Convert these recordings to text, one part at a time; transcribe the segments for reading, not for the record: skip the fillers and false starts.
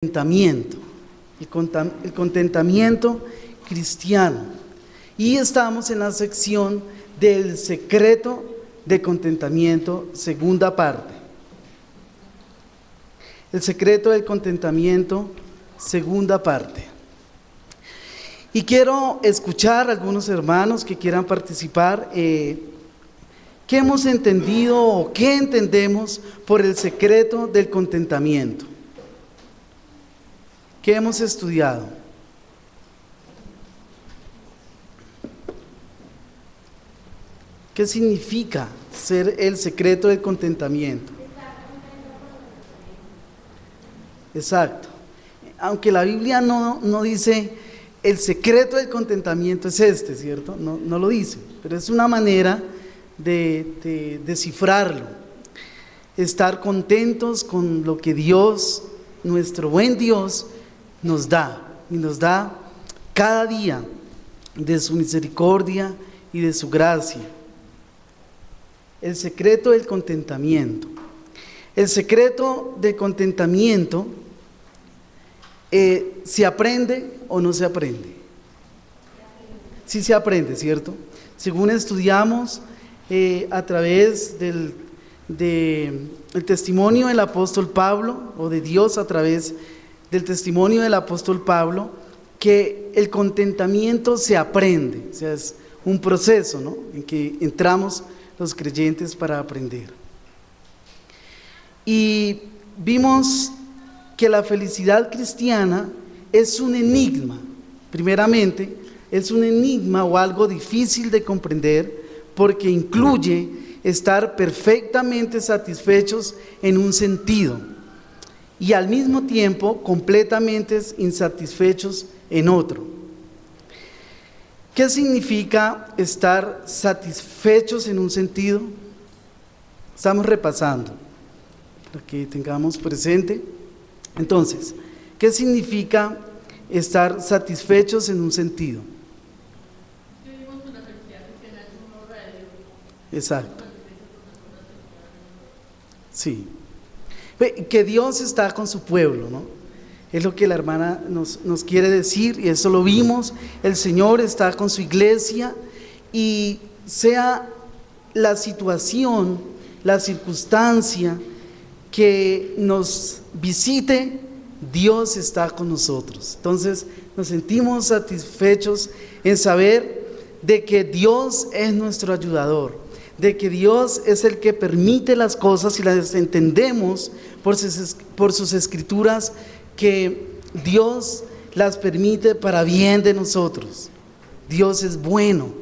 contentamiento, el contentamiento cristiano. Y estamos en la sección del secreto de contentamiento, segunda parte. El secreto del contentamiento, segunda parte. Y quiero escuchar a algunos hermanos que quieran participar. ¿Qué hemos entendido o qué entendemos por el secreto del contentamiento? ¿Qué hemos estudiado? ¿Qué significa ser el secreto del contentamiento? Exacto. Aunque la Biblia no dice el secreto del contentamiento es este, ¿cierto? No lo dice, pero es una manera de descifrarlo. Estar contentos con lo que Dios, nuestro buen Dios, nos da, y nos da cada día de su misericordia y de su gracia. El secreto del contentamiento. El secreto del contentamiento, ¿se aprende o no se aprende? Sí se aprende, ¿cierto? Según estudiamos a través del testimonio del apóstol Pablo, o de Dios a través del testimonio del apóstol Pablo, que el contentamiento se aprende, o sea, es un proceso, ¿no?, en que entramos los creyentes para aprender. Y vimos que la felicidad cristiana es un enigma. Primeramente, es un enigma o algo difícil de comprender, porque incluye estar perfectamente satisfechos en un sentido y al mismo tiempo completamente insatisfechos en otro. ¿Qué significa estar satisfechos en un sentido? Estamos repasando para que tengamos presente. Entonces, ¿qué significa estar satisfechos en un sentido? Exacto. Sí. Que Dios está con su pueblo, ¿no? Es lo que la hermana nos quiere decir, y eso lo vimos. El Señor está con su iglesia, y sea la situación, la circunstancia que nos visite, Dios está con nosotros. Entonces nos sentimos satisfechos en saber de que Dios es nuestro ayudador, de que Dios es el que permite las cosas y las entendemos por sus escrituras, que Dios las permite para bien de nosotros. Dios es bueno.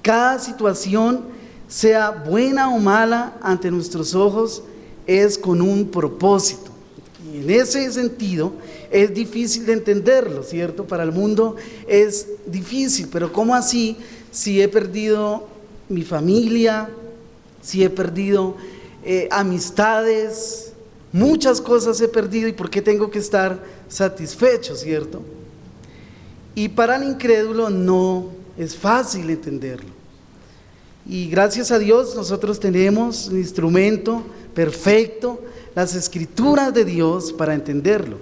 Cada situación, sea buena o mala ante nuestros ojos, es con un propósito. Y en ese sentido es difícil de entenderlo, ¿cierto? Para el mundo es difícil, pero ¿cómo así si he perdido mi familia, si he perdido amistades, muchas cosas he perdido, y por qué tengo que estar satisfecho, ¿cierto? Y para el incrédulo no es fácil entenderlo. Y gracias a Dios nosotros tenemos un instrumento perfecto, las escrituras de Dios, para entenderlo.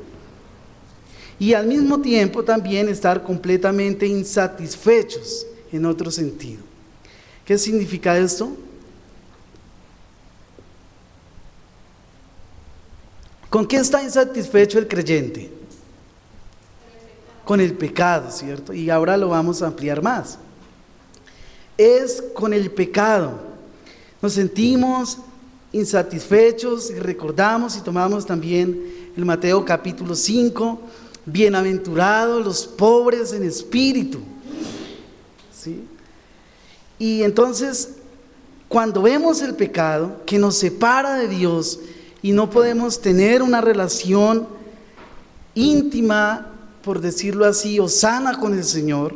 Y al mismo tiempo también estar completamente insatisfechos en otro sentido. ¿Qué significa esto? ¿Con qué está insatisfecho el creyente? Con el pecado, ¿cierto? Y ahora lo vamos a ampliar más. Es con el pecado. Nos sentimos insatisfechos, y recordamos y tomamos también el Mateo capítulo 5, bienaventurados los pobres en espíritu, ¿sí? Y entonces, cuando vemos el pecado que nos separa de Dios y no podemos tener una relación íntima, por decirlo así, o sana con el Señor,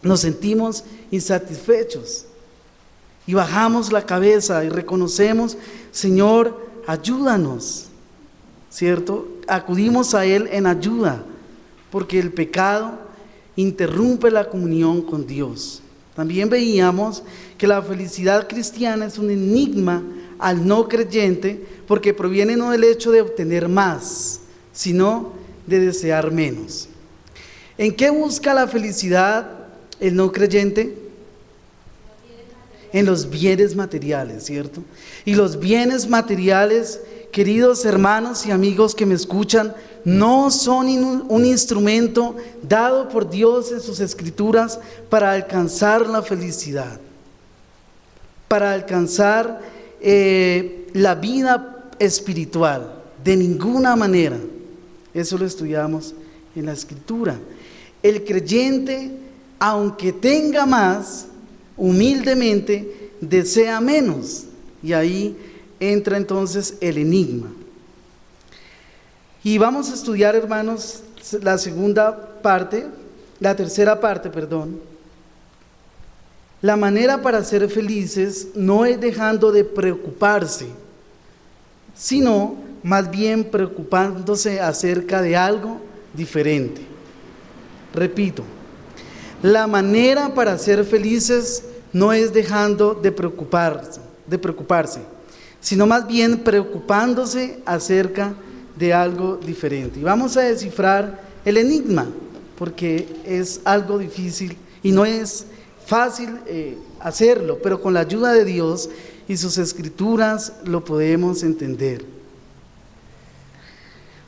nos sentimos insatisfechos y bajamos la cabeza y reconocemos: Señor, ayúdanos, ¿cierto? Acudimos a Él en ayuda, porque el pecado interrumpe la comunión con Dios. También veíamos que la felicidad cristiana es un enigma al no creyente, porque proviene no del hecho de obtener más, sino de desear menos. ¿En qué busca la felicidad el no creyente? En los bienes materiales, ¿cierto? Y los bienes materiales, queridos hermanos y amigos que me escuchan, no son un instrumento dado por Dios en sus escrituras para alcanzar la felicidad, para alcanzar la vida espiritual, de ninguna manera. Eso lo estudiamos en la escritura. El creyente, aunque tenga más, humildemente desea menos, y ahí entra entonces el enigma. Y vamos a estudiar, hermanos, la tercera parte, La manera para ser felices no es dejando de preocuparse, sino más bien preocupándose acerca de algo diferente. Repito, la manera para ser felices no es dejando de preocuparse, sino más bien preocupándose acerca de algo diferente. Y vamos a descifrar el enigma, porque es algo difícil y no es fácil hacerlo, pero con la ayuda de Dios y sus escrituras lo podemos entender.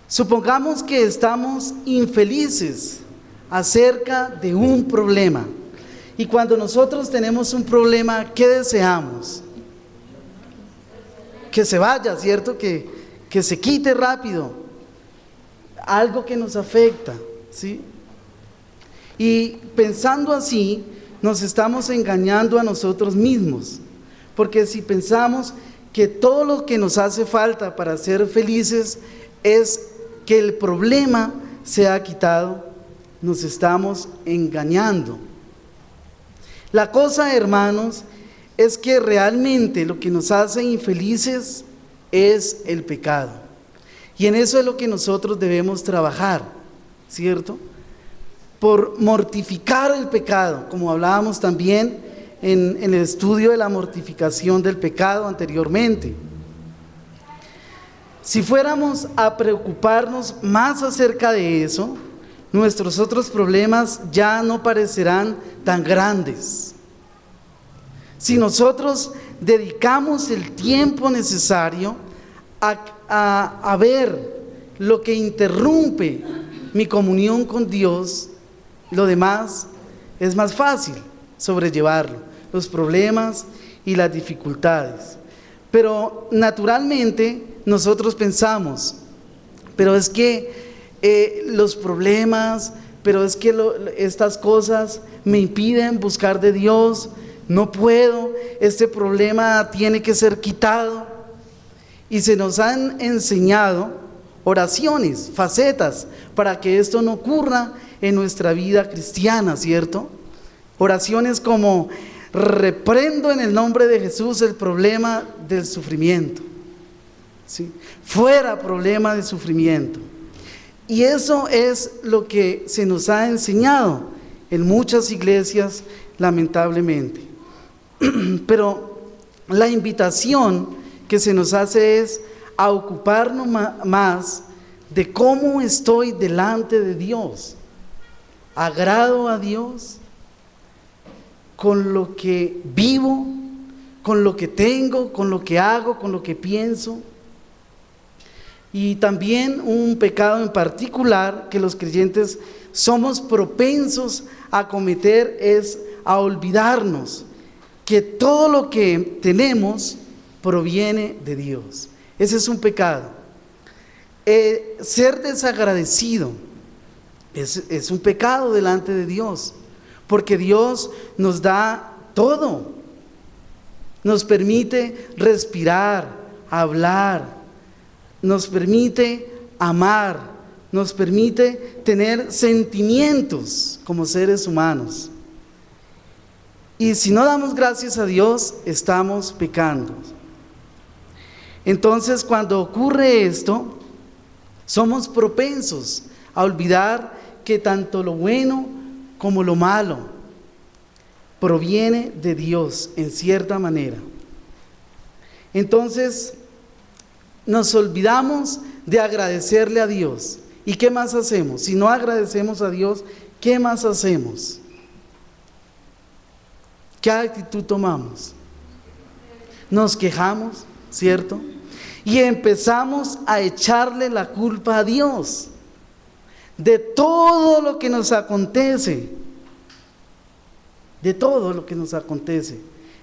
Supongamos que estamos infelices acerca de un problema, y cuando nosotros tenemos un problema, ¿qué deseamos? Que se vaya, ¿cierto? Que se quite rápido, algo que nos afecta, ¿sí? Y pensando así, nos estamos engañando a nosotros mismos, porque si pensamos que todo lo que nos hace falta para ser felices es que el problema sea quitado, nos estamos engañando. La cosa, hermanos, es que realmente lo que nos hace infelices es el pecado, y en eso es lo que nosotros debemos trabajar, ¿cierto? Por mortificar el pecado, como hablábamos también en el estudio de la mortificación del pecado anteriormente. Si fuéramos a preocuparnos más acerca de eso, nuestros otros problemas ya no parecerán tan grandes. Si nosotros dedicamos el tiempo necesario a ver lo que interrumpe mi comunión con Dios, lo demás es más fácil sobrellevarlo, los problemas y las dificultades. Pero naturalmente nosotros pensamos, pero es que los problemas, pero es que estas cosas me impiden buscar de Dios, no puedo, este problema tiene que ser quitado. Y se nos han enseñado oraciones, facetas, para que esto no ocurra en nuestra vida cristiana, ¿cierto? Oraciones como: reprendo en el nombre de Jesús el problema del sufrimiento, ¿sí? Fuera problema de sufrimiento. Y eso es lo que se nos ha enseñado en muchas iglesias, lamentablemente. Pero la invitación que se nos hace es a ocuparnos más de cómo estoy delante de Dios. ¿Agrado a Dios con lo que vivo, con lo que tengo, con lo que hago, con lo que pienso? Y también un pecado en particular que los creyentes somos propensos a cometer es a olvidarnos que todo lo que tenemos proviene de Dios. Ese es un pecado. Ser desagradecido es un pecado delante de Dios, porque Dios nos da todo, nos permite respirar, hablar, nos permite amar, nos permite tener sentimientos como seres humanos. Y si no damos gracias a Dios, estamos pecando. Entonces, cuando ocurre esto, somos propensos a olvidar que tanto lo bueno como lo malo proviene de Dios en cierta manera. Entonces, nos olvidamos de agradecerle a Dios ¿Y qué más hacemos? Si no agradecemos a Dios, ¿qué más hacemos? ¿Qué actitud tomamos? Nos quejamos, ¿cierto? Y empezamos a echarle la culpa a Dios de todo lo que nos acontece, de todo lo que nos acontece.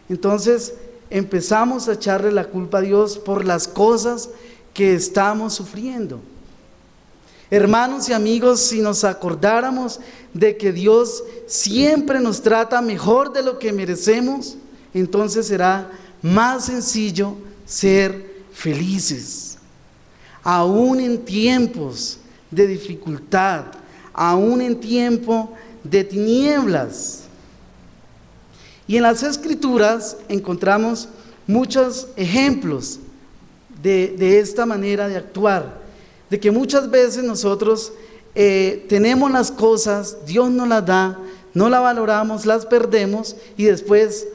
Entonces empezamos a echarle la culpa a Dios por las cosas que estamos sufriendo. Hermanos y amigos, si nos acordáramos de que Dios siempre nos trata mejor de lo que merecemos, entonces será más sencillo ser felices. Aún en tiempos de dificultad, aún en tiempo de tinieblas. Y en las Escrituras encontramos muchos ejemplos de esta manera de actuar, de que muchas veces nosotros tenemos las cosas, Dios nos las da, no las valoramos, las perdemos y después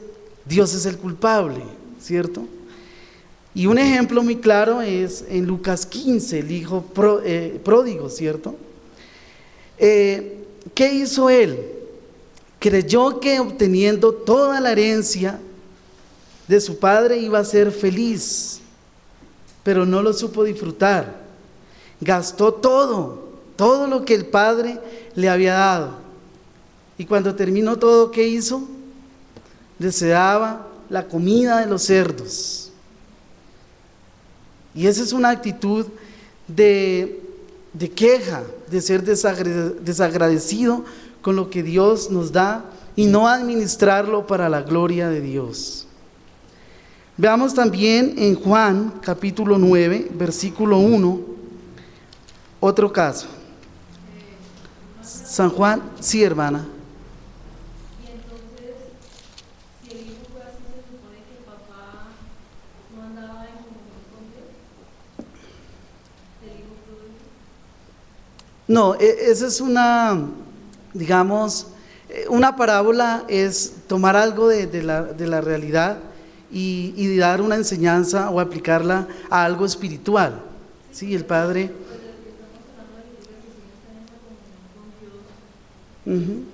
Dios es el culpable, ¿cierto? Y un ejemplo muy claro es en Lucas 15, el hijo pródigo, ¿cierto? ¿Qué hizo él? Creyó que obteniendo toda la herencia de su padre iba a ser feliz, pero no lo supo disfrutar. Gastó todo lo que el padre le había dado. Y cuando terminó todo, ¿qué hizo? Deseaba la comida de los cerdos. Y esa es una actitud de queja, de ser desagradecido con lo que Dios nos da y no administrarlo para la gloria de Dios. Veamos también en Juan capítulo 9, versículo 1, otro caso. San Juan, sí, hermana. Y entonces, si el hijo fue así, se supone que el papá no andaba en comunión con Dios, el hijo pródigo. No, esa es una, digamos, una parábola es tomar algo de la realidad y dar una enseñanza o aplicarla a algo espiritual. Sí, el padre. Pues de lo que estamos hablando de que si no está en esa comunión con Dios,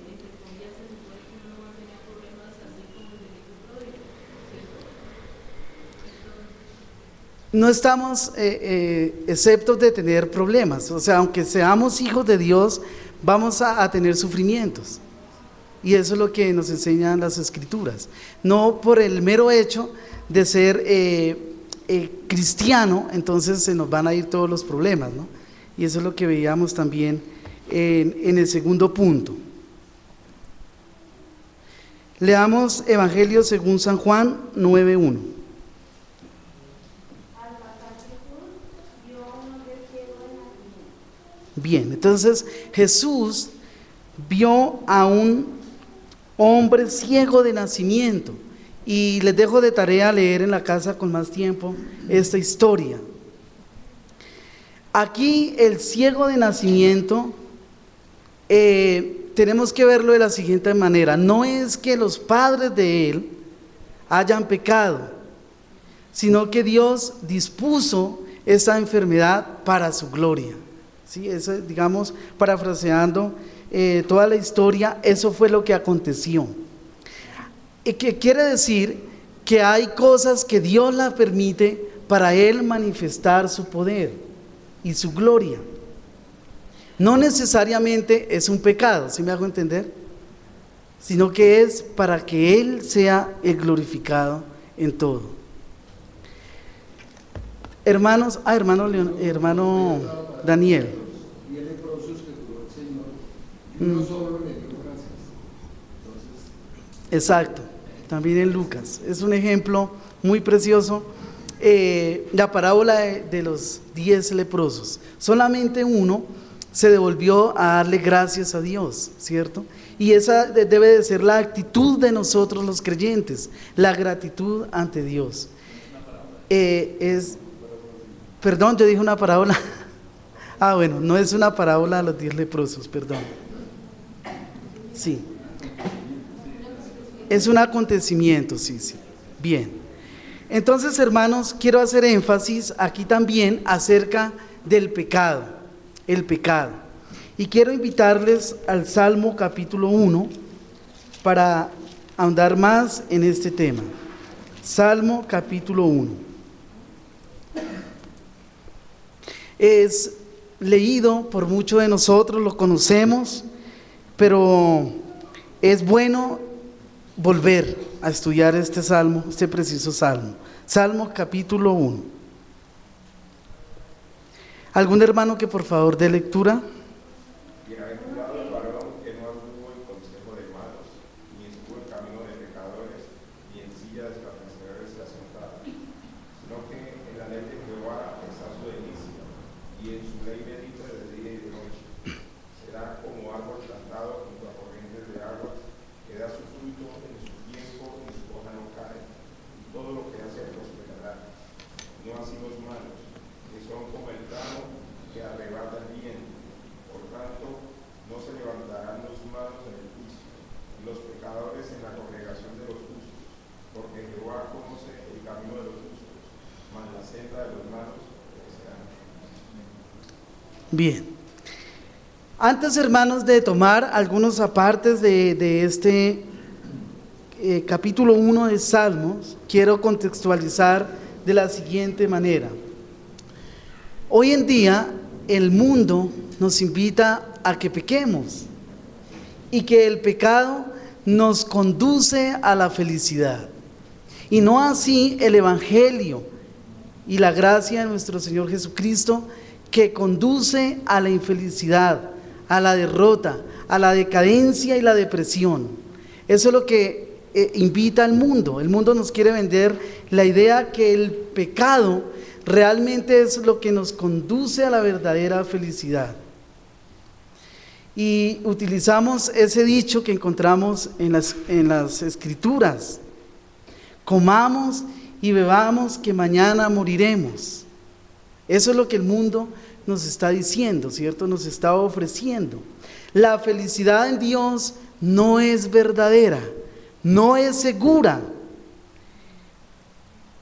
entre comillas, se supone que uno no va a tener problemas así como el del hijo pródigo, ¿cierto? No estamos exceptos de tener problemas, o sea, aunque seamos hijos de Dios, vamos a tener sufrimientos. Y eso es lo que nos enseñan las Escrituras. No por el mero hecho de ser cristiano, entonces se nos van a ir todos los problemas, ¿no? Y eso es lo que veíamos también en el segundo punto. Leamos Evangelio según San Juan 9:1. Bien, entonces Jesús vio a un hombre ciego de nacimiento, y les dejo de tarea leer en la casa con más tiempo esta historia. Aquí el ciego de nacimiento tenemos que verlo de la siguiente manera: no es que los padres de él hayan pecado, sino que Dios dispuso esa enfermedad para su gloria. ¿Sí? Eso, digamos, parafraseando toda la historia, eso fue lo que aconteció. ¿Y qué quiere decir? Que hay cosas que Dios las permite para Él manifestar su poder y su gloria. No necesariamente es un pecado, ¿sí me hago entender? Sino que es para que Él sea el glorificado en todo. Hermanos, hermano Daniel. Y el leproso que curó el Señor, y no solo le dio gracias. Entonces, exacto, también en Lucas. Es un ejemplo muy precioso. La parábola de los 10 leprosos. Solamente uno se devolvió a darle gracias a Dios, ¿cierto? Y esa debe de ser la actitud de nosotros los creyentes, la gratitud ante Dios. Perdón, yo dije una parábola. Bueno, no es una parábola de los 10 leprosos, perdón. Sí. Es un acontecimiento, sí. Bien. Entonces, hermanos, quiero hacer énfasis aquí también acerca del pecado. el pecado. Y quiero invitarles al Salmo capítulo 1 para ahondar más en este tema. Salmo capítulo 1. Es leído por muchos de nosotros, lo conocemos, pero es bueno volver a estudiar este salmo, este preciso salmo. Salmo capítulo 1. ¿Algún hermano que por favor dé lectura? Bienaventurado el varón que no anduvo en consejo de malos, ni estuvo en camino de pecadores, ni en silla de escarnecedores se ha sentado, sino que en la ley de Jehová está su delicia, y en su ley medita de día y de noche. Será como árbol plantado junto a corrientes de aguas, que da su fruto en su tiempo y su hoja no cae, y todo lo que hace prosperará. No así los malos, que son como el tramo que arrebata el viento. Por tanto, no se levantarán los malos en el juicio, y los pecadores en la congregación de los justos, porque Jehová conoce el camino de los justos, mas la senda de los malos perecerá. Bien. Antes, hermanos, de tomar algunos apartes de este capítulo 1 de Salmos, quiero contextualizar de la siguiente manera. Hoy en día, el mundo nos invita a que pequemos y que el pecado nos conduce a la felicidad. Y no así el Evangelio y la gracia de nuestro Señor Jesucristo, que conduce a la infelicidad, a la derrota, a la decadencia y la depresión. Eso es lo que invita al mundo. El mundo nos quiere vender la idea que el pecado realmente es lo que nos conduce a la verdadera felicidad. Y utilizamos ese dicho que encontramos en las Escrituras: comamos y bebamos que mañana moriremos. Eso es lo que el mundo nos está diciendo, ¿cierto? Nos está ofreciendo. La felicidad en Dios no es verdadera, no es segura.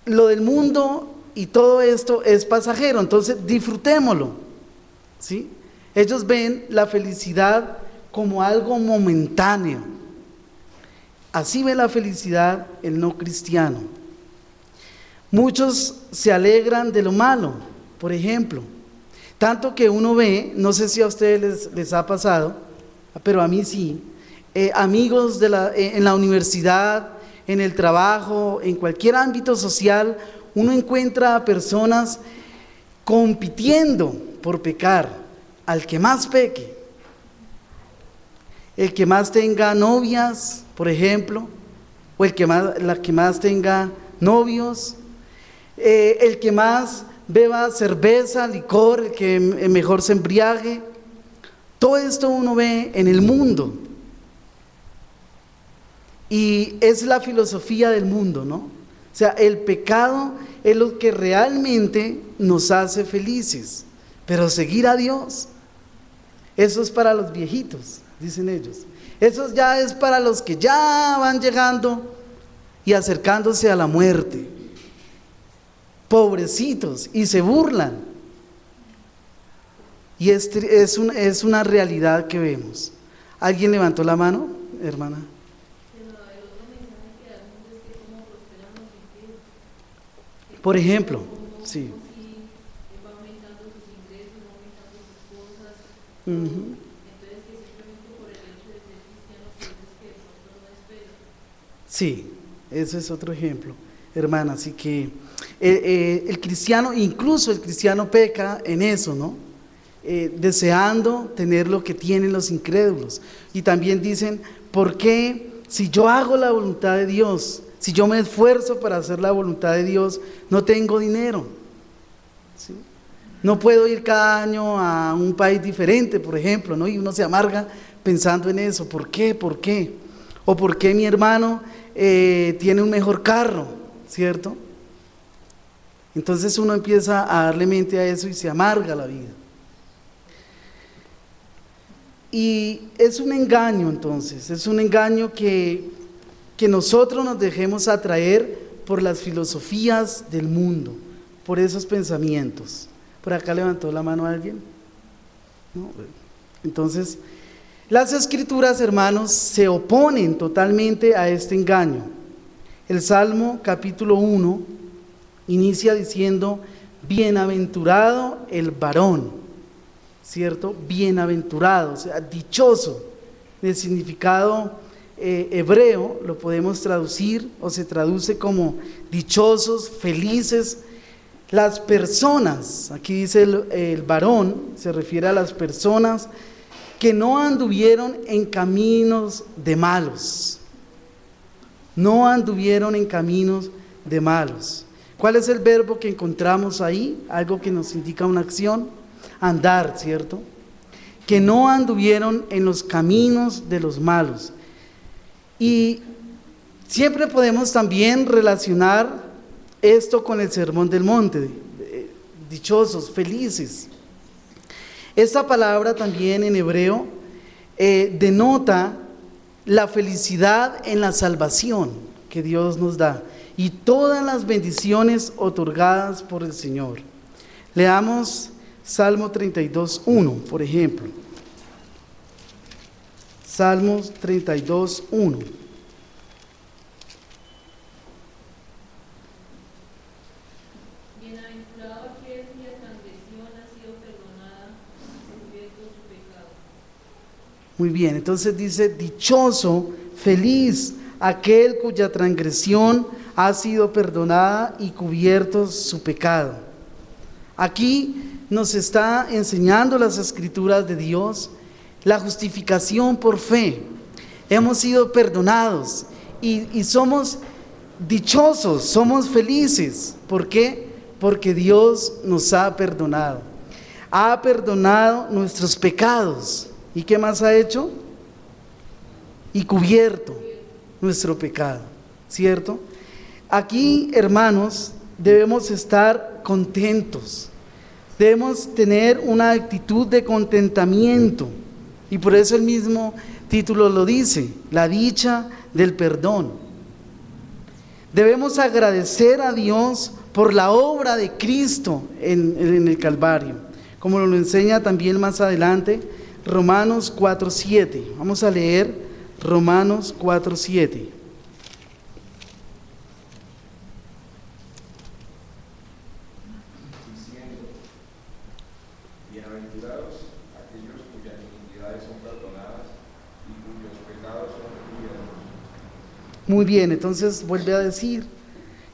Lo del mundo y todo esto es pasajero, entonces disfrutémoslo, ¿sí? Ellos ven la felicidad como algo momentáneo. Así ve la felicidad el no cristiano. Muchos se alegran de lo malo, por ejemplo. Tanto que uno ve, no sé si a ustedes les ha pasado, pero a mí sí, amigos en la universidad, en el trabajo, en cualquier ámbito social, uno encuentra a personas compitiendo por pecar, al que más peque, el que más tenga novias, por ejemplo, o la que más tenga novios, el que más beba cerveza, licor, el que mejor se embriague. Todo esto uno ve en el mundo. Y es la filosofía del mundo, ¿no? O sea, el pecado es lo que realmente nos hace felices. Pero seguir a Dios, eso es para los viejitos, dicen ellos. Eso ya es para los que ya van llegando y acercándose a la muerte. Pobrecitos, y se burlan. Y es una realidad que vemos. ¿Alguien levantó la mano, hermana? Por ejemplo, sí. Va aumentando sus ingresos, va aumentando sus cosas. Uh-huh. Entonces, que simplemente por el hecho de ser cristiano, pues es que de pronto no espera. Sí, ese es otro ejemplo, hermana. Así que el cristiano, incluso el cristiano peca en eso, ¿no? Deseando tener lo que tienen los incrédulos. Y también dicen, ¿por qué si yo hago la voluntad de Dios, si yo me esfuerzo para hacer la voluntad de Dios, no tengo dinero? ¿Sí? No puedo ir cada año a un país diferente, por ejemplo, ¿no? Y uno se amarga pensando en eso. ¿Por qué? ¿Por qué? O ¿por qué mi hermano tiene un mejor carro? ¿Cierto? Entonces uno empieza a darle mente a eso y se amarga la vida. Y es un engaño, entonces, es un engaño que nosotros nos dejemos atraer por las filosofías del mundo, por esos pensamientos. ¿Por acá levantó la mano alguien? ¿no? Entonces, las Escrituras, hermanos, se oponen totalmente a este engaño. El Salmo capítulo 1 inicia diciendo: bienaventurado el varón, ¿cierto? Bienaventurado, o sea, dichoso. El significado hebreo lo podemos traducir o se traduce como dichosos, felices. Las personas, aquí dice el varón, se refiere a las personas que no anduvieron en caminos de malos. No anduvieron en caminos de malos. ¿Cuál es el verbo que encontramos ahí? Algo que nos indica una acción. Andar, ¿cierto? Que no anduvieron en los caminos de los malos. Y siempre podemos también relacionar esto con el Sermón del Monte, dichosos, felices. Esta palabra también en hebreo denota la felicidad en la salvación que Dios nos da y todas las bendiciones otorgadas por el Señor. Leamos Salmo 32:1, por ejemplo. Salmos 32:1. Bienaventurado aquel cuya transgresión ha sido perdonada y cubierto su pecado. Muy bien, entonces dice: dichoso, feliz aquel cuya transgresión ha sido perdonada y cubierto su pecado. Aquí nos está enseñando las Escrituras de Dios la justificación por fe. Hemos sido perdonados y somos dichosos, somos felices. ¿Por qué? Porque Dios nos ha perdonado. Ha perdonado nuestros pecados. ¿Y qué más ha hecho? Y cubierto nuestro pecado, ¿cierto? Aquí, hermanos, debemos estar contentos. Debemos tener una actitud de contentamiento. Y por eso el mismo título lo dice: la dicha del perdón. Debemos agradecer a Dios por la obra de Cristo en el Calvario, como lo enseña también más adelante Romanos 4:7. Vamos a leer Romanos 4:7. Bienaventurados aquellos cuyas iniquidades son perdonadas y cuyos pecados son cubiertos. Muy bien, entonces vuelve a decir,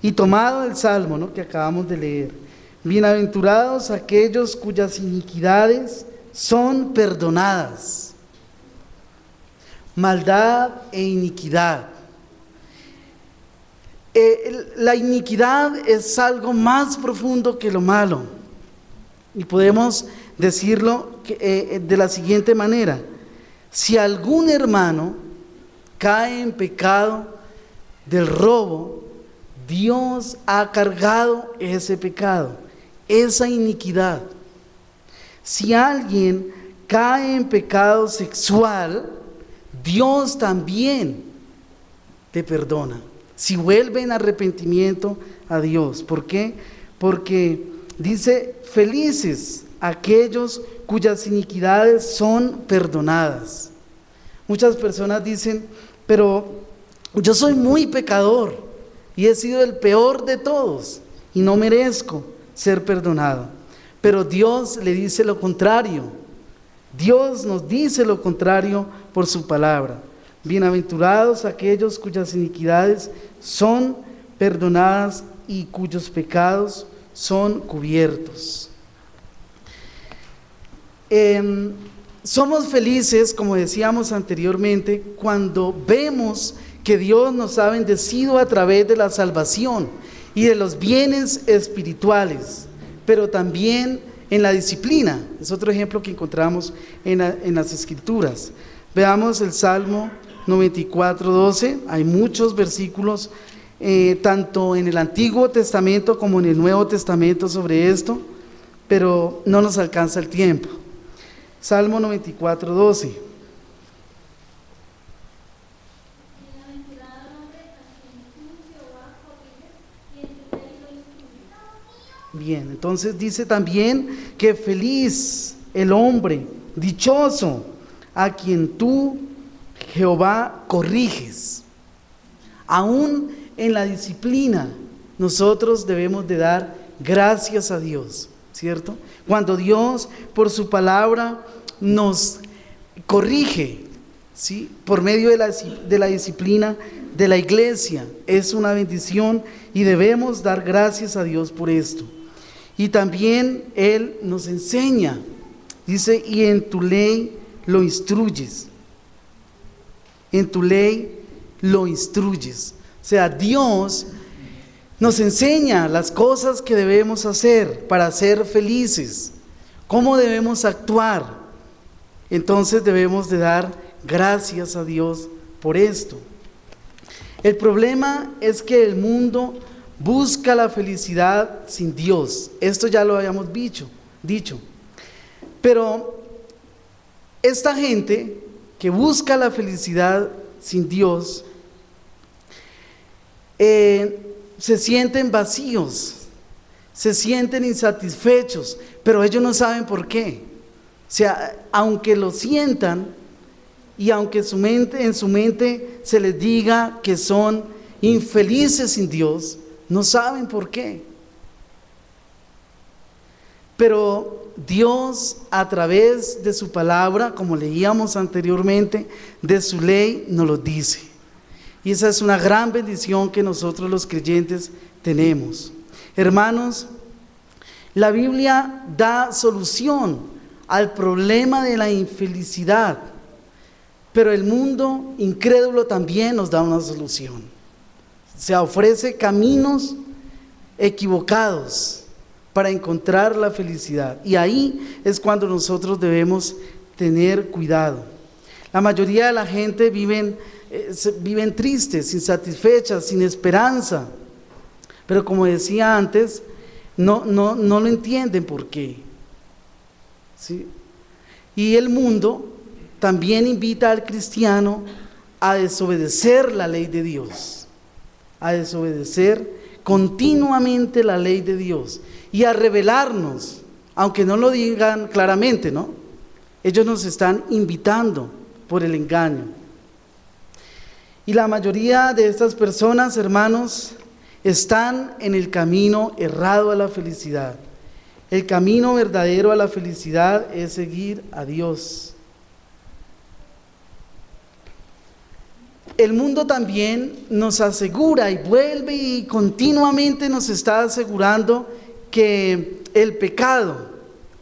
y tomado el Salmo, ¿no?, que acabamos de leer: bienaventurados aquellos cuyas iniquidades son perdonadas. Maldad e iniquidad. La iniquidad es algo más profundo que lo malo. Y podemos decirlo de la siguiente manera: si algún hermano cae en pecado del robo, Dios ha cargado ese pecado, esa iniquidad. Si alguien cae en pecado sexual, Dios también te perdona. Si vuelve en arrepentimiento a Dios. ¿Por qué? Porque dice: felices aquellos cuyas iniquidades son perdonadas. Muchas personas dicen: pero yo soy muy pecador y he sido el peor de todos y no merezco ser perdonado. Pero Dios le dice lo contrario. Dios nos dice lo contrario por su palabra. Bienaventurados aquellos cuyas iniquidades son perdonadas y cuyos pecados son cubiertos. Somos felices, como decíamos anteriormente, cuando vemos que Dios nos ha bendecido a través de la salvación y de los bienes espirituales, pero también en la disciplina. Es otro ejemplo que encontramos en las Escrituras. Veamos el Salmo 94:12. Hay muchos versículos, tanto en el Antiguo Testamento como en el Nuevo Testamento sobre esto, pero no nos alcanza el tiempo. Salmo 94:12. Bien, entonces dice también que feliz el hombre Dichoso a quien tú, Jehová, corriges. Aún en la disciplina, nosotros debemos de dar gracias a Dios, ¿cierto? Cuando Dios, por su palabra, nos corrige, ¿sí? Por medio de la disciplina de la iglesia, es una bendición y debemos dar gracias a Dios por esto. Y también Él nos enseña, dice, y en tu ley lo instruyes. En tu ley lo instruyes. O sea, Dios nos enseña las cosas que debemos hacer para ser felices, cómo debemos actuar. Entonces debemos de dar gracias a Dios por esto. El problema es que el mundo busca la felicidad sin Dios. Esto ya lo habíamos dicho. Pero esta gente que busca la felicidad sin Dios, se sienten vacíos, se sienten insatisfechos, pero ellos no saben por qué. O sea, aunque lo sientan y aunque en su mente se les diga que son infelices sin Dios, no saben por qué. Pero Dios, a través de su palabra, como leíamos anteriormente, de su ley, nos lo dice. Y esa es una gran bendición que nosotros los creyentes tenemos. Hermanos, la Biblia da solución al problema de la infelicidad, pero el mundo incrédulo también nos da una solución. Se ofrece caminos equivocados para encontrar la felicidad, y ahí es cuando nosotros debemos tener cuidado. La mayoría de la gente viven tristes, insatisfechas, sin esperanza, pero como decía antes, no lo entienden por qué, ¿sí? Y el mundo también invita al cristiano a desobedecer la ley de Dios, a desobedecer continuamente la ley de Dios y a rebelarnos, aunque no lo digan claramente, ¿no? Ellos nos están invitando por el engaño. Y la mayoría de estas personas, hermanos, están en el camino errado a la felicidad. El camino verdadero a la felicidad es seguir a Dios. El mundo también nos asegura y vuelve y continuamente nos está asegurando que el pecado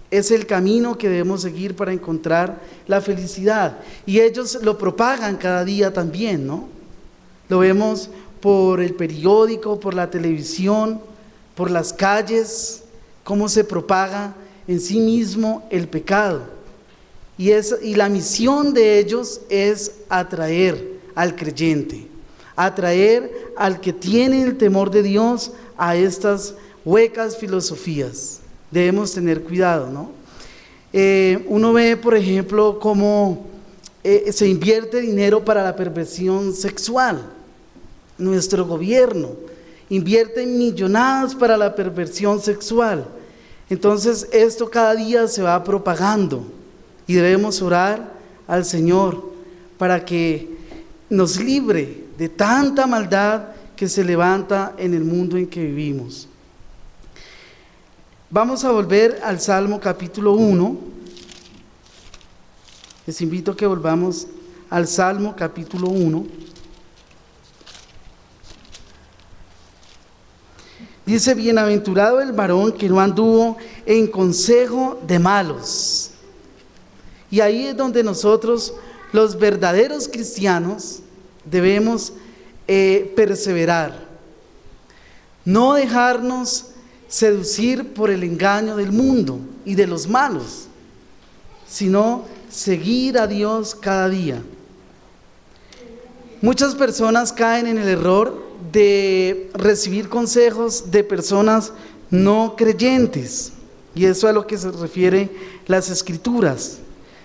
es el camino que debemos seguir para encontrar la felicidad. Y ellos lo propagan cada día también, ¿no? Lo vemos por el periódico, por la televisión, por las calles, cómo se propaga en sí mismo el pecado. Y la misión de ellos es atraer al creyente, atraer al que tiene el temor de Dios a estas huecas filosofías. Debemos tener cuidado, ¿no? Uno ve, por ejemplo, cómo se invierte dinero para la perversión sexual. Nuestro gobierno invierte millonadas para la perversión sexual. Entonces esto cada día se va propagando y debemos orar al Señor para que nos libre de tanta maldad que se levanta en el mundo en que vivimos. Vamos a volver al Salmo capítulo 1. Les invito a que volvamos al Salmo capítulo 1. Dice: bienaventurado el varón que no anduvo en consejo de malos. Y ahí es donde nosotros, los verdaderos cristianos, debemos perseverar. No dejarnos seducir por el engaño del mundo y de los malos, sino seguir a Dios cada día. Muchas personas caen en el error de recibir consejos de personas no creyentes, y eso es a lo que se refiere las Escrituras.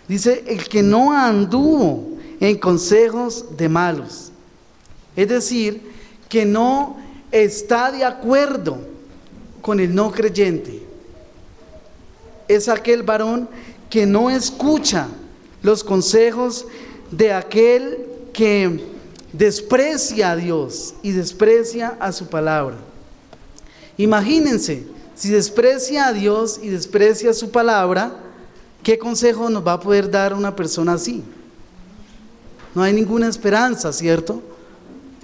Dice: el que no anduvo en consejos de malos, es decir, que no está de acuerdo con el no creyente. Es aquel varón que no escucha los consejos de aquel que desprecia a Dios y desprecia a su palabra. Imagínense, si desprecia a Dios y desprecia su palabra, ¿qué consejo nos va a poder dar una persona así? No hay ninguna esperanza, ¿cierto?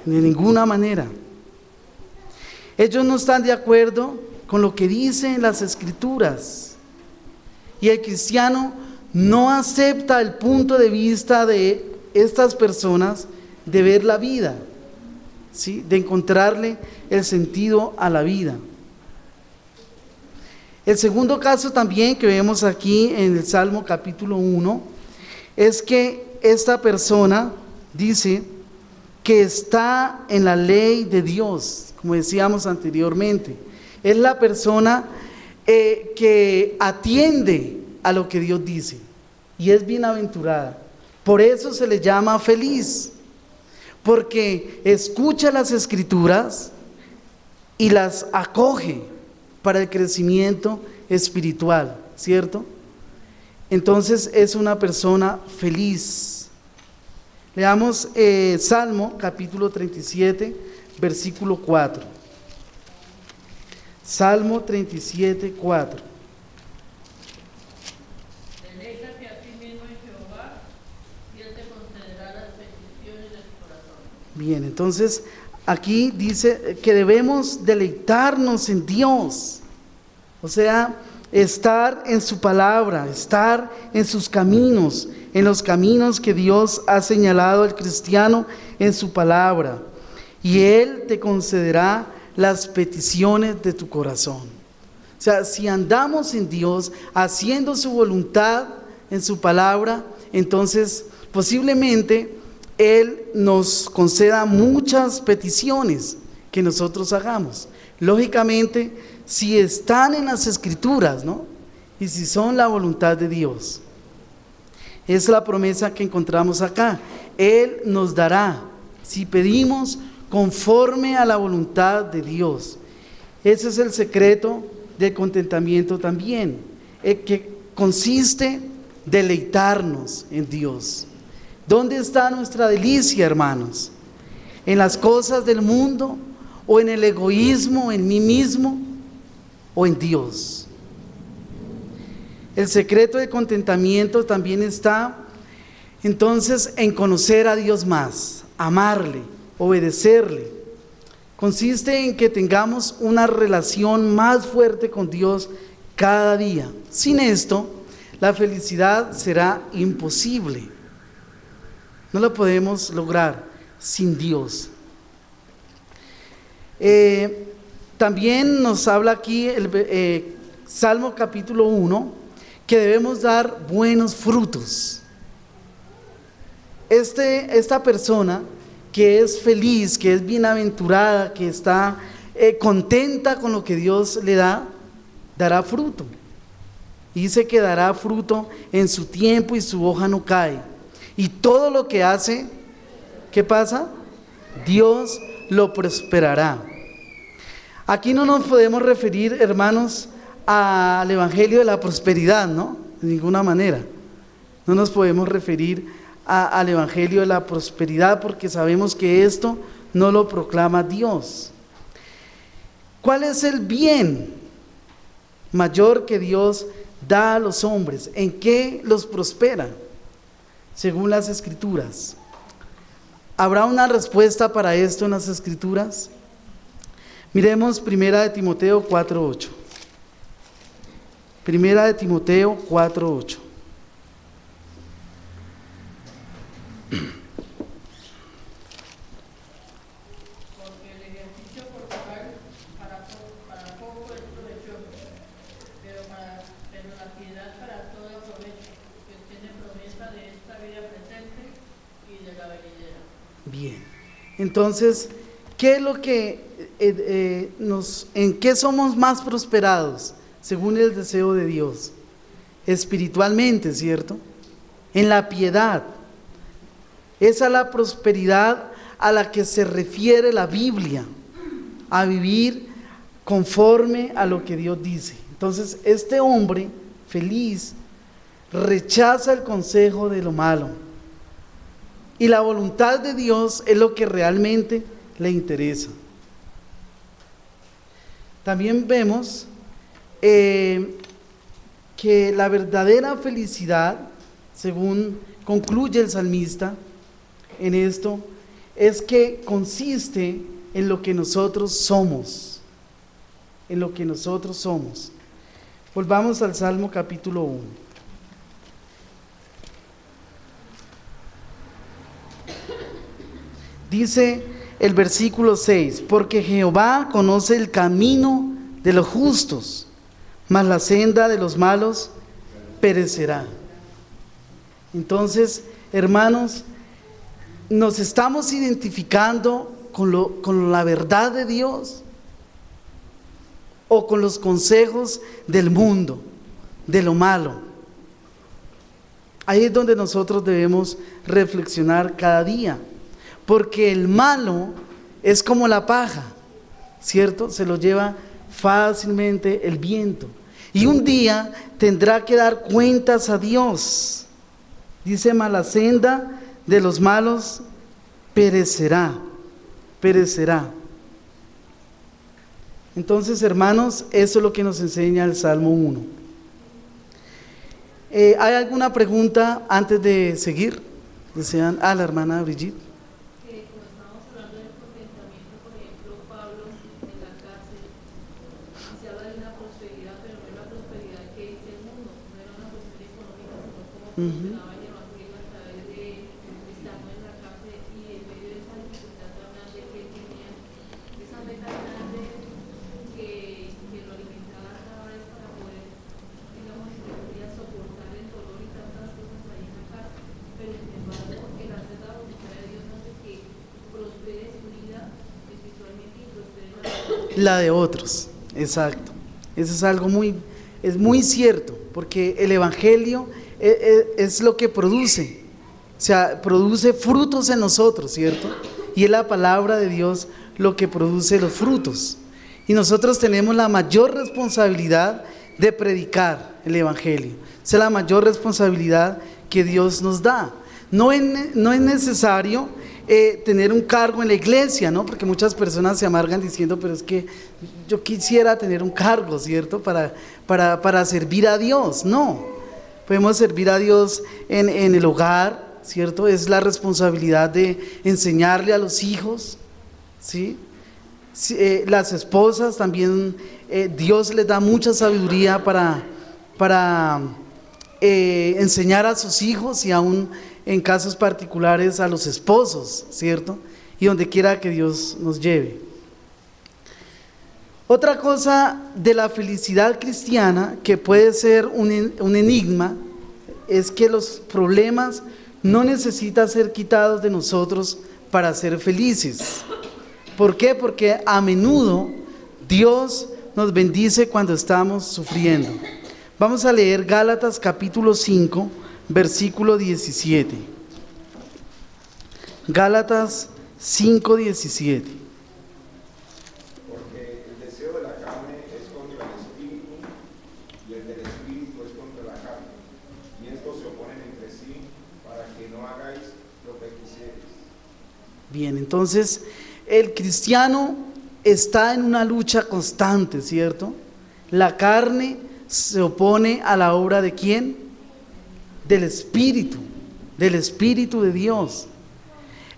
De ninguna manera. Ellos no están de acuerdo con lo que dicen las Escrituras. Y el cristiano no acepta el punto de vista de estas personas de ver la vida, ¿sí? De encontrarle el sentido a la vida. El segundo caso también que vemos aquí en el Salmo capítulo 1 es que esta persona dice que está en la ley de Dios, como decíamos anteriormente. Es la persona que atiende a lo que Dios dice y es bienaventurada. Por eso se le llama feliz, porque escucha las Escrituras y las acoge para el crecimiento espiritual, ¿cierto? Entonces es una persona feliz. Leamos Salmo capítulo 37, versículo 4. Salmo 37, 4. Deleítate a ti mismo en Jehová, y Él te concederá las peticiones de tu corazón. Bien, entonces aquí dice que debemos deleitarnos en Dios, o sea, estar en su palabra, estar en sus caminos, en los caminos que Dios ha señalado al cristiano en su palabra, y Él te concederá las peticiones de tu corazón. O sea, si andamos en Dios, haciendo su voluntad en su palabra, entonces posiblemente Él nos conceda muchas peticiones que nosotros hagamos. Lógicamente, si están en las Escrituras, ¿no? Y si son la voluntad de Dios. Es la promesa que encontramos acá. Él nos dará, si pedimos conforme a la voluntad de Dios. Ese es el secreto del contentamiento también, que consiste en deleitarnos en Dios. ¿Dónde está nuestra delicia, hermanos? ¿En las cosas del mundo? ¿O en el egoísmo, en mí mismo? ¿O en Dios? El secreto del contentamiento también está entonces en conocer a Dios más, amarle, obedecerle. Consiste en que tengamos una relación más fuerte con Dios cada día. Sin esto, la felicidad será imposible. No lo podemos lograr sin Dios. También nos habla aquí el Salmo capítulo 1 que debemos dar buenos frutos. Esta persona que es feliz, que es bienaventurada, que está contenta con lo que Dios le da, dará fruto. Dice que dará fruto en su tiempo y su hoja no cae. Y todo lo que hace, ¿qué pasa? Dios lo prosperará. Aquí no nos podemos referir, hermanos, al evangelio de la prosperidad, ¿no? De ninguna manera. No nos podemos referir al evangelio de la prosperidad porque sabemos que esto no lo proclama Dios. ¿Cuál es el bien mayor que Dios da a los hombres? ¿En qué los prospera? Según las Escrituras. ¿Habrá una respuesta para esto en las Escrituras? Miremos 1 Timoteo 4:8. 1 Timoteo 4:8. Porque el ejercicio corporal para poco es provechoso, pero la piedad para todo provecho, que tiene promesa de esta vida presente y de la venidera. Bien, entonces, ¿qué es lo que en qué somos más prosperados según el deseo de Dios? Espiritualmente, ¿cierto? En la piedad. Esa es la prosperidad a la que se refiere la Biblia, a vivir conforme a lo que Dios dice. Entonces, este hombre feliz rechaza el consejo de lo malo. Y la voluntad de Dios es lo que realmente le interesa. También vemos que la verdadera felicidad, según concluye el salmista en esto, es que consiste en lo que nosotros somos. En lo que nosotros somos. Volvamos al Salmo capítulo 1. Dice el versículo 6, porque Jehová conoce el camino de los justos, mas la senda de los malos perecerá. Entonces, hermanos, nos estamos identificando con la verdad de Dios o con los consejos del mundo, de lo malo. Ahí es donde nosotros debemos reflexionar cada día. Porque el malo es como la paja, ¿cierto? Se lo lleva fácilmente el viento. Y un día tendrá que dar cuentas a Dios. Dice, mas la senda de los malos perecerá, perecerá. Entonces, hermanos, eso es lo que nos enseña el Salmo 1. ¿Hay alguna pregunta antes de seguir? ¿Desean? La hermana Brigitte. Funcionaba el evangelio a través de estando en la cárcel y en medio de esa dificultad tan grande que tenía, esa meta grande que lo alimentaba cada vez para poder, digamos, soportar el dolor y tantas cosas ahí en la cárcel. Pero sin embargo, el hacer la voluntad de Dios hace que prospere su vida espiritualmente y prospere la de otros. Exacto. Eso es algo es muy cierto, porque el evangelio es lo que produce, o sea, produce frutos en nosotros, ¿cierto? Y es la palabra de Dios lo que produce los frutos. Y nosotros tenemos la mayor responsabilidad de predicar el evangelio. Esa es la mayor responsabilidad que Dios nos da. No es necesario tener un cargo en la iglesia, ¿no? Porque muchas personas se amargan diciendo, pero es que yo quisiera tener un cargo, ¿cierto? Para servir a Dios. No. Podemos servir a Dios en el hogar, ¿cierto? Es la responsabilidad de enseñarle a los hijos, ¿sí? Las esposas también, Dios les da mucha sabiduría para enseñar a sus hijos y aún en casos particulares a los esposos, ¿cierto? Y donde quiera que Dios nos lleve. Otra cosa de la felicidad cristiana que puede ser un enigma es que los problemas no necesitan ser quitados de nosotros para ser felices. ¿Por qué? Porque a menudo Dios nos bendice cuando estamos sufriendo. Vamos a leer Gálatas capítulo 5, versículo 17. Gálatas 5, 17. Bien, entonces el cristiano está en una lucha constante, ¿cierto? La carne se opone a la obra ¿de quién? Del Espíritu de Dios.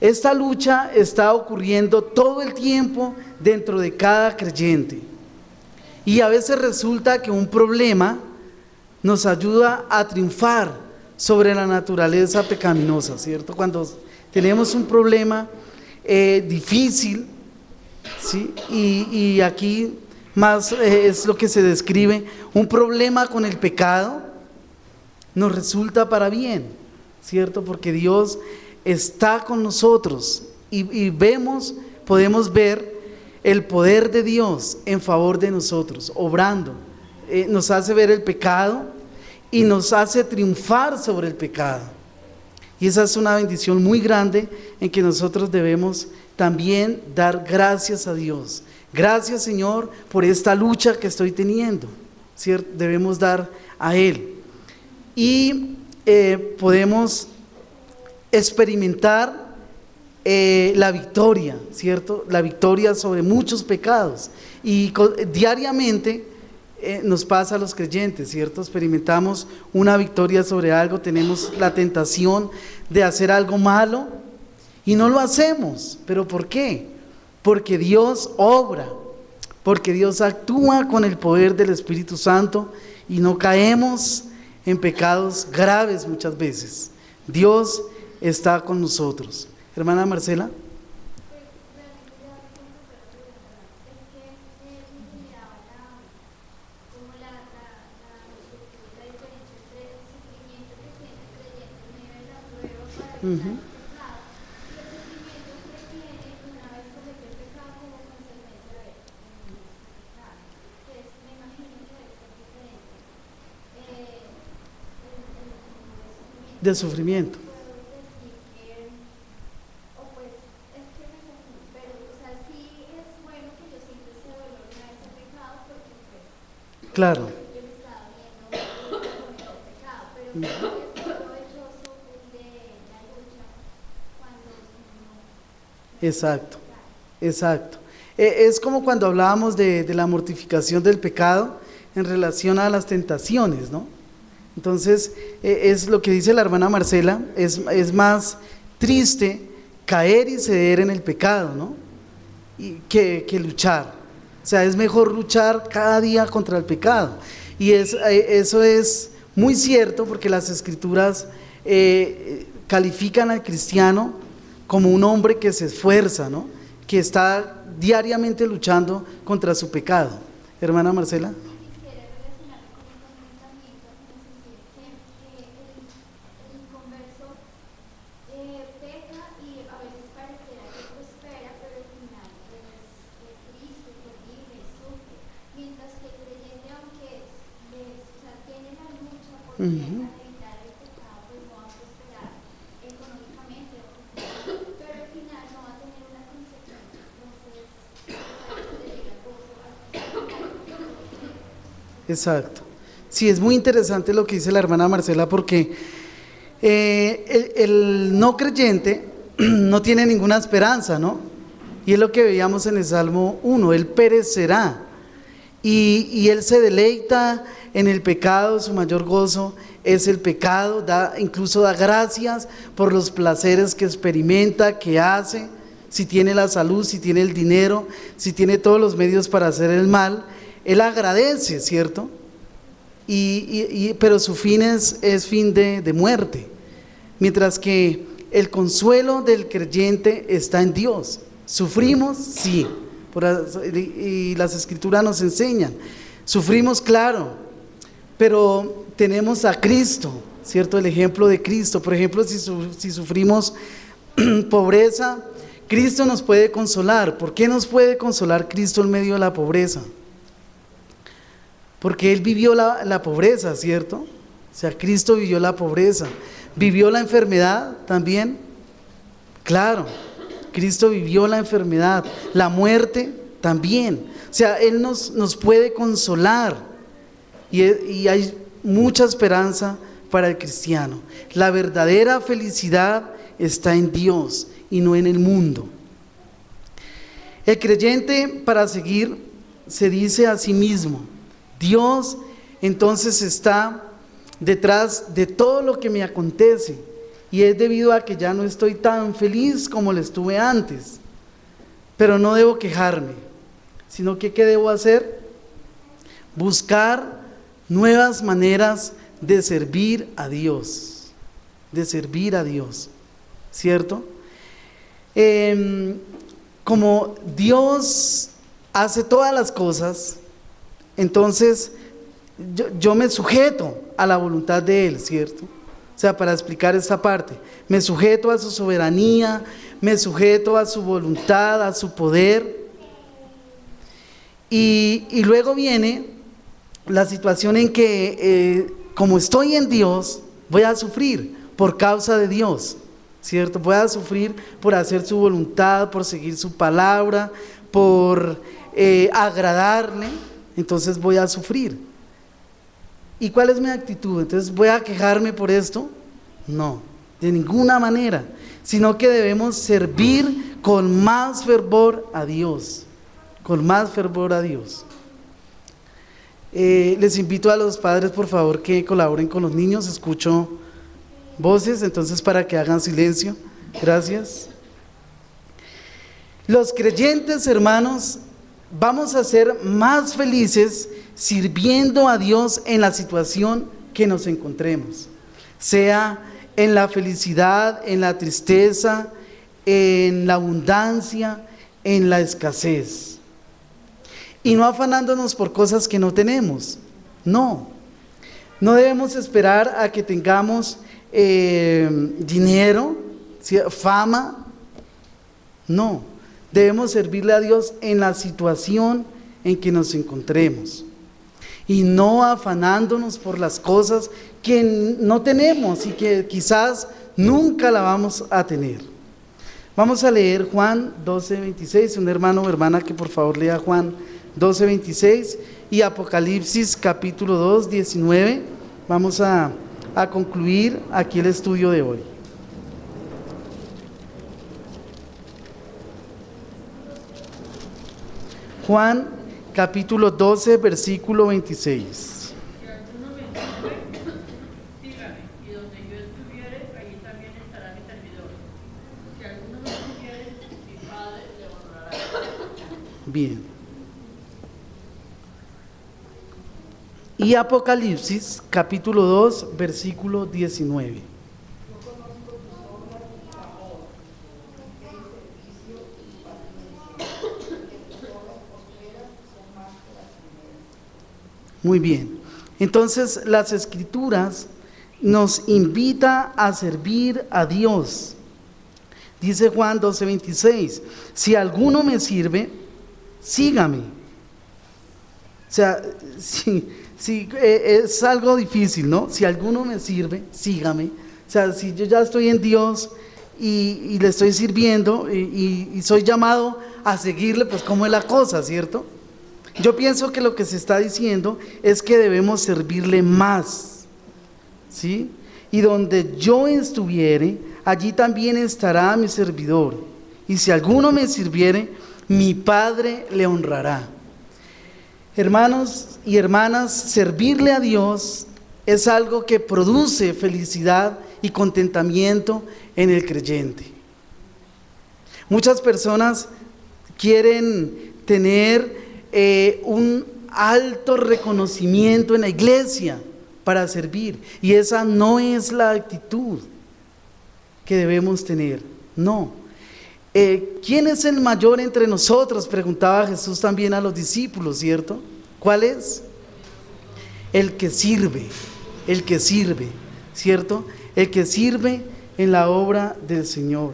Esta lucha está ocurriendo todo el tiempo dentro de cada creyente. Y a veces resulta que un problema nos ayuda a triunfar sobre la naturaleza pecaminosa, ¿cierto? Cuando tenemos un problema difícil, ¿sí? Y aquí más es lo que se describe, un problema con el pecado nos resulta para bien, ¿cierto? Porque Dios está con nosotros y podemos ver el poder de Dios en favor de nosotros, obrando. Nos hace ver el pecado y nos hace triunfar sobre el pecado. Y esa es una bendición muy grande en que nosotros debemos también dar gracias a Dios. Gracias, Señor, por esta lucha que estoy teniendo, ¿cierto? Debemos dar a Él. y podemos experimentar la victoria, ¿cierto? La victoria sobre muchos pecados. Y diariamente nos pasa a los creyentes, ¿cierto? Experimentamos una victoria sobre algo, tenemos la tentación de hacer algo malo y no lo hacemos. ¿Pero por qué? Porque Dios obra, porque Dios actúa con el poder del Espíritu Santo y no caemos en pecados graves muchas veces. Dios está con nosotros. Hermana Marcela. De sufrimiento. Claro. Exacto, exacto. Es como cuando hablábamos de la mortificación del pecado en relación a las tentaciones, ¿no? Entonces, es lo que dice la hermana Marcela, es más triste caer y ceder en el pecado, ¿no? Que luchar. O sea, es mejor luchar cada día contra el pecado. Y eso es muy cierto, porque las Escrituras califican al cristiano como un hombre que se esfuerza, ¿no? Que está diariamente luchando contra su pecado. Hermana Marcela. Exacto. Sí, es muy interesante lo que dice la hermana Marcela, porque el no creyente no tiene ninguna esperanza, ¿no? Y es lo que veíamos en el Salmo 1, él perecerá y él se deleita en el pecado, su mayor gozo es el pecado, incluso da gracias por los placeres que experimenta, que hace, si tiene la salud, si tiene el dinero, si tiene todos los medios para hacer el mal, él agradece, ¿cierto? Pero su fin es fin de muerte, mientras que el consuelo del creyente está en Dios. ¿Sufrimos? Sí, y las Escrituras nos enseñan, sufrimos, claro, pero tenemos a Cristo, ¿cierto? El ejemplo de Cristo. Por ejemplo, si sufrimos pobreza, Cristo nos puede consolar. ¿Por qué nos puede consolar Cristo en medio de la pobreza? Porque Él vivió la pobreza, ¿cierto? O sea, Cristo vivió la pobreza. ¿Vivió la enfermedad también? Claro, Cristo vivió la enfermedad, la muerte también. O sea, Él nos puede consolar y hay mucha esperanza para el cristiano. La verdadera felicidad está en Dios y no en el mundo. El creyente, para seguir, se dice a sí mismo: Dios entonces está detrás de todo lo que me acontece, y es debido a que ya no estoy tan feliz como lo estuve antes, pero no debo quejarme, sino que ¿qué debo hacer? Buscar nuevas maneras de servir a Dios, ¿cierto? Como Dios hace todas las cosas, entonces yo me sujeto a la voluntad de Él, ¿cierto? O sea, para explicar esta parte, me sujeto a su soberanía, me sujeto a su voluntad, a su poder. Y luego viene la situación en que, como estoy en Dios, voy a sufrir por causa de Dios, ¿cierto? Voy a sufrir por hacer su voluntad, por seguir su palabra, por agradarle. Entonces voy a sufrir. ¿Y cuál es mi actitud? Entonces, ¿voy a quejarme por esto? No, de ninguna manera, sino que debemos servir con más fervor a Dios, con más fervor a Dios. Les invito a los padres, por favor, que colaboren con los niños. Escucho voces, entonces para que hagan silencio. Gracias. Los creyentes, hermanos, vamos a ser más felices sirviendo a Dios en la situación que nos encontremos, sea en la felicidad, en la tristeza, en la abundancia, en la escasez. Y no afanándonos por cosas que no tenemos. No debemos esperar a que tengamos dinero, fama. No, debemos servirle a Dios en la situación en que nos encontremos, y no afanándonos por las cosas que no tenemos y que quizás nunca la vamos a tener. Vamos a leer Juan 12:26, un hermano o hermana que por favor lea Juan 12:26 y Apocalipsis capítulo 2:19. Vamos a concluir aquí el estudio de hoy. Juan capítulo 12, versículo 26. Si alguno me sirve, sígame, y donde yo estuviere, allí también estará mi servidor. Si alguno me sirviere, mi Padre le honrará. Bien. Y Apocalipsis capítulo 2, versículo 19. Muy bien, entonces las Escrituras nos invita a servir a Dios. Dice Juan 12:26, si alguno me sirve, sígame. O sea, es algo difícil, ¿no? Si alguno me sirve, sígame. O sea, si yo ya estoy en Dios y le estoy sirviendo y soy llamado a seguirle, pues ¿cómo es la cosa, cierto? Yo pienso que lo que se está diciendo es que debemos servirle más, ¿sí? Y donde yo estuviere, allí también estará mi servidor. Y si alguno me sirviere, mi Padre le honrará. Hermanos y hermanas, servirle a Dios es algo que produce felicidad y contentamiento en el creyente. Muchas personas quieren tener un alto reconocimiento en la iglesia para servir, y esa no es la actitud que debemos tener. No. ¿Quién es el mayor entre nosotros?, preguntaba Jesús también a los discípulos, ¿cierto? ¿Cuál es? El que sirve, ¿cierto? El que sirve en la obra del Señor.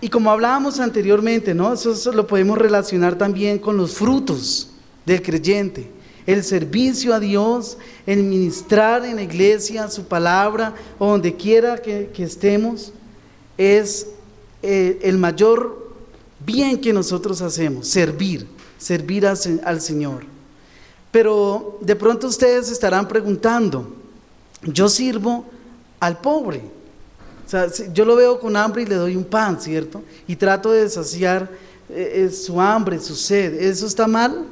Y como hablábamos anteriormente, ¿no? Eso lo podemos relacionar también con los frutos del creyente. El servicio a Dios, el ministrar en la iglesia su palabra o donde quiera que estemos, es el mayor bien que nosotros hacemos, servir al Señor. Pero de pronto ustedes se estarán preguntando, yo sirvo al pobre. O sea, yo lo veo con hambre y le doy un pan, ¿cierto? Y trato de saciar su hambre, su sed. ¿Eso está mal?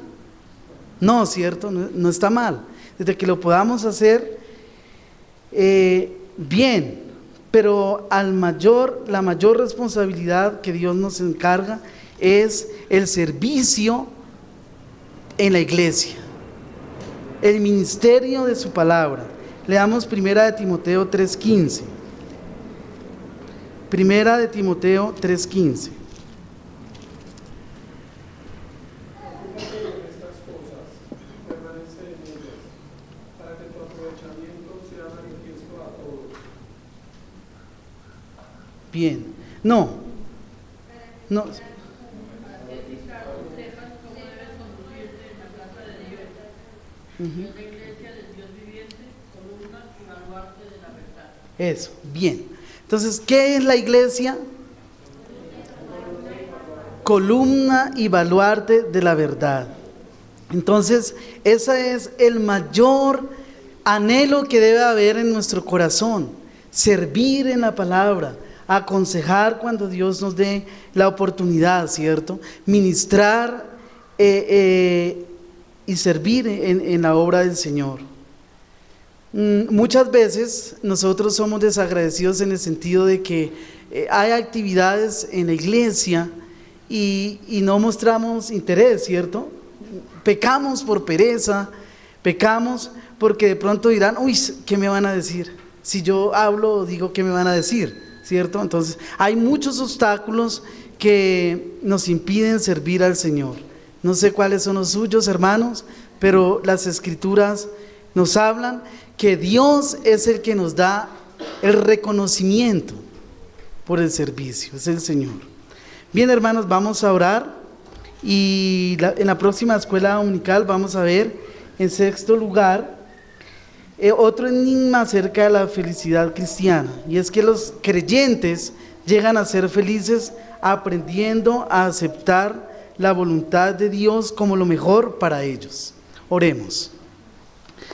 No, ¿cierto? No está mal. Desde que lo podamos hacer, bien. Pero la mayor responsabilidad que Dios nos encarga es el servicio en la iglesia, el ministerio de su palabra. Leamos 1 Timoteo 3:15. 1 Timoteo 3:15. Bien, no. Eso, bien. Entonces, ¿qué es la iglesia? Columna y baluarte de la verdad. Entonces, ese es el mayor anhelo que debe haber en nuestro corazón: servir en la palabra, aconsejar cuando Dios nos dé la oportunidad, ¿cierto? Ministrar y servir en la obra del Señor. Muchas veces nosotros somos desagradecidos en el sentido de que hay actividades en la iglesia y no mostramos interés, ¿cierto? Pecamos por pereza, pecamos porque de pronto dirán: uy, ¿qué me van a decir? Si yo hablo o digo, ¿qué me van a decir? ¿Cierto? Entonces hay muchos obstáculos que nos impiden servir al Señor. No sé cuáles son los suyos, hermanos, pero las Escrituras nos hablan que Dios es el que nos da el reconocimiento por el servicio, es el Señor. Bien, hermanos, vamos a orar y en la próxima escuela dominical vamos a ver, en sexto lugar, otro enigma acerca de la felicidad cristiana, y es que los creyentes llegan a ser felices aprendiendo a aceptar la voluntad de Dios como lo mejor para ellos. Oremos.